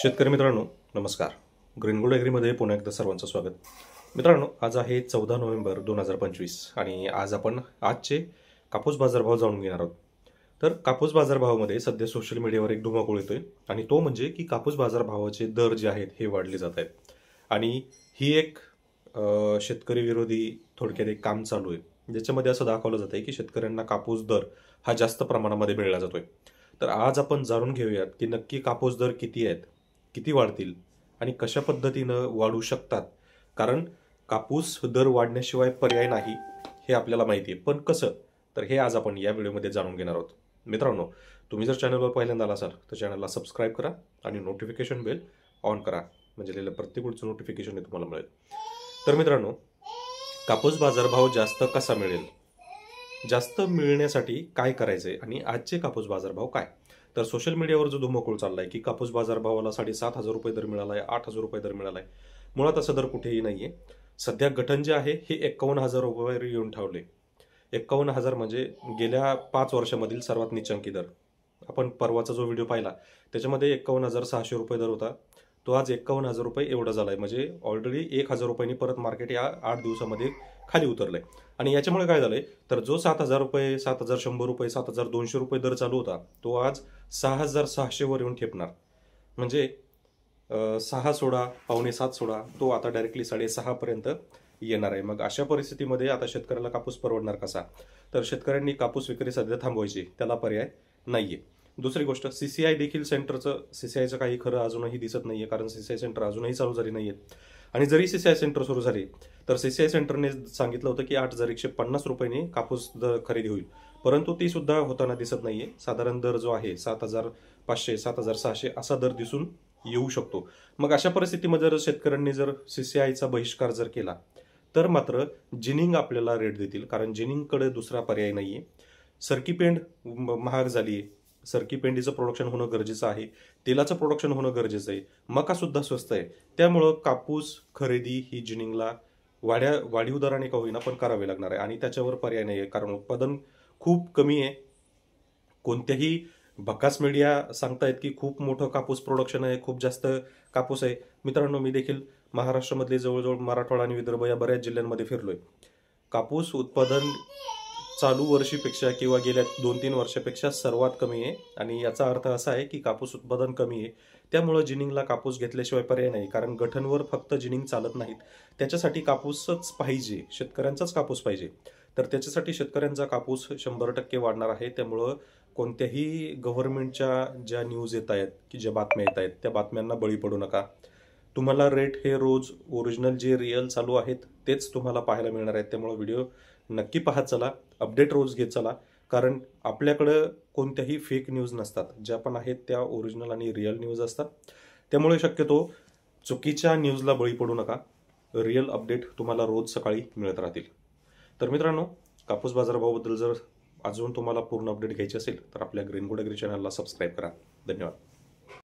शेतकरी मित्रांनो नमस्कार. ग्रीनगोल्ड ॲग्रीमध्ये पुन्हा एकदा सर्वांचं स्वागत. मित्रांनो, आज आहे 14 नोव्हेंबर 2025 आणि आज आपण आजचे कापूस बाजारभाव जाणून घेणार आहोत. तर कापूस बाजारभावामध्ये सध्या सोशल मीडियावर एक धुमाकूळ येतोय आणि तो म्हणजे की कापूस बाजारभावाचे दर जे आहेत हे वाढले जात आहेत आणि ही एक शेतकरी विरोधी थोडक्यात एक काम चालू आहे, ज्याच्यामध्ये असं दाखवलं जात आहे की शेतकऱ्यांना कापूस दर हा जास्त प्रमाणामध्ये मिळला जातोय. तर आज आपण जाणून घेऊयात की नक्की कापूस दर किती आहेत, किती वाढतील आणि कशा पद्धतीनं वाढू शकतात. कारण कापूस दर वाढण्याशिवाय पर्याय नाही हे आपल्याला माहिती आहे, पण कसं, तर हे आज आपण या व्हिडिओमध्ये जाणून घेणार आहोत. मित्रांनो, तुम्ही जर चॅनलवर पहिल्यांदा आला असाल तर चॅनलला सबस्क्राईब करा आणि नोटिफिकेशन बेल ऑन करा, म्हणजे लिहिलं प्रत्येक गोष्टीचं नोटिफिकेशन हे तुम्हाला मिळेल. तर मित्रांनो, कापूस बाजारभाव जास्त कसा मिळेल, जास्त मिळण्यासाठी काय करायचंय आणि आजचे कापूस बाजारभाव काय. तर सोशल मीडियावर जो धुमाकूळ चाललाय की कापूस बाजारभावाला 7,500 रुपये दर मिळालाय, 8,000 रुपये दर मिळालाय, मुळात असं दर कुठेही नाहीये. सध्या गठण जे आहे हे 51,000 रुपयावर येऊन ठेवले. 51,000 म्हणजे गेल्या 5 वर्षामधील सर्वात नीचांकी दर. आपण परवाचा जो व्हिडिओ पाहिला त्याच्यामध्ये 51,600 रुपये दर होता, तो आज 51,000 रुपये एवढा झालाय. म्हणजे ऑलरेडी 1,000 रुपयांनी परत मार्केट या 8 दिवसामध्ये खाली उतरलंय. आणि याच्यामुळे काय झालंय, तर जो 7,000 रुपये, 7,100 रुपये, 7,200 रुपये दर चालू होता तो आज 6,600 वर येऊन ठेपणार. म्हणजे 6 सोडा, पावणे 7 सोडा, तो आता डायरेक्टली 6.5 पर्यंत येणार आहे. मग अशा परिस्थितीमध्ये आता शेतकऱ्याला कापूस परवडणार कसा. तर शेतकऱ्यांनी कापूस विक्री सध्या थांबवायची, त्याला पर्याय नाहीये. दुसरी गोष्ट, सीसीआय देखील सीसीआयचं काही खरं अजूनही दिसत नाहीये, कारण सीसीआय सेंटर अजूनही चालू झाली नाहीये. आणि जरी सीसीआय सेंटर सुरू झाली तर सीसीआय सेंटरने सांगितलं होतं की 8,150 रुपयांनी कापूस खरेदी होईल, परंतु ती सुद्धा होताना दिसत नाहीये. साधारण दर जो आहे 7,500, 7,600 असा दर दिसून येऊ शकतो. मग अशा परिस्थितीमध्ये जर शेतकऱ्यांनी जर सीसीआयचा बहिष्कार जर केला तर मात्र जिनिंग आपल्याला रेट देतील, कारण जिनिंगकडे दुसरा पर्याय नाहीये. सरकी पेंड महाग झाली, सरकी पेंडीचं प्रोडक्शन होणं गरजेचं आहे, तेलाचं प्रोडक्शन होणं गरजेचं आहे, मका सुद्धा स्वस्त आहे. त्यामुळं कापूस खरेदी ही जिनिंगला वाढीव दराने का होईना पण करावी लागणार आहे आणि त्याच्यावर पर्याय नाही आहे, कारण उत्पादन खूप कमी आहे. कोणत्याही बकास मीडिया सांगतायत की खूप मोठं कापूस प्रोडक्शन आहे, खूप जास्त कापूस आहे. मित्रांनो, मी देखील महाराष्ट्रामधले जवळजवळ मराठवाडा आणि विदर्भ या बऱ्याच जिल्ह्यांमध्ये फिरलोय. कापूस उत्पादन चालू वर्षीपेक्षा किंवा गेल्या 2-3 वर्षापेक्षा सर्वात कमी आहे आणि याचा अर्थ असा आहे की कापूस उत्पादन कमी आहे. त्यामुळं जिनिंगला कापूस घेतल्याशिवाय पर्याय नाही, कारण गठणवर फक्त जिनिंग चालत नाहीत, त्याच्यासाठी कापूसच पाहिजे, शेतकऱ्यांचाच कापूस पाहिजे. तर त्याच्यासाठी शेतकऱ्यांचा कापूस 100% वाढणार आहे. त्यामुळं कोणत्याही गव्हर्नमेंटच्या ज्या न्यूज येत आहेत, की ज्या बातम्या येत आहेत, त्या बातम्यांना बळी पडू नका. तुम्हाला रेट हे रोज ओरिजिनल जे रिअल चालू आहेत तेच तुम्हाला पाहायला मिळणार आहेत. त्यामुळे व्हिडिओ नक्की पाहत चला, अपडेट रोज घेत चला, कारण आपल्याकडं कोणत्याही फेक न्यूज नसतात. ज्या पण आहेत त्या ओरिजिनल आणि रिअल न्यूज असतात. त्यामुळे शक्यतो चुकीच्या न्यूजला बळी पडू नका. रिअल अपडेट तुम्हाला रोज सकाळी मिळत राहतील. तर मित्रांनो, कापूस बाजारभावाबद्दल जर अजून तुम्हाला पूर्ण अपडेट घ्यायची असेल तर आपल्या ग्रीनगोल्ड ॲग्री चॅनलला सबस्क्राईब करा. धन्यवाद.